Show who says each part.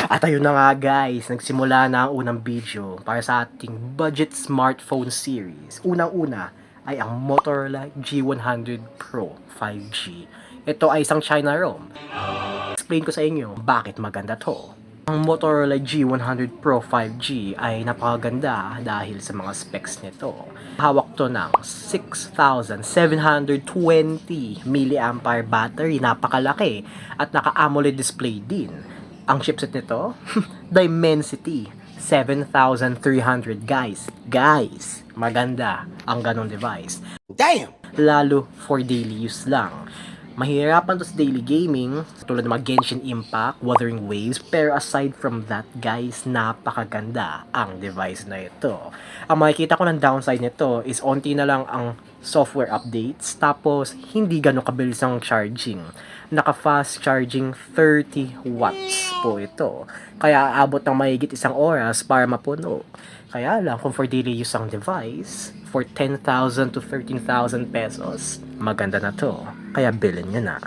Speaker 1: At ayun na nga guys, nagsimula na ang unang video para sa ating budget smartphone series. Unang-una ay ang Motorola G100 Pro 5G. Ito ay isang China ROM. Explain ko sa inyo bakit maganda to. Ang Motorola G100 Pro 5G ay napakaganda dahil sa mga specs nito. Hawak to ng 6,720 mAh battery, napakalaki, at naka-AMOLED display din. Ang chipset nito, Dimensity 7300 guys. Guys, maganda ang ganong device.
Speaker 2: Damn!
Speaker 1: Lalo for daily use lang. Mahirapan to sa daily gaming, tulad ng mga Genshin Impact, Wuthering Waves, pero aside from that guys, napakaganda ang device na ito. Ang makikita ko ng downside nito is onti na lang ang software updates, tapos hindi gano'ng kabilis ang charging. Naka-fast charging 30 watts po ito. Kaya aabot ng mahigit 1 oras para mapuno. Kaya lang, kung for daily use ang device, for 10,000 to 13,000 pesos, maganda na to. Kaya bilhin nyo na.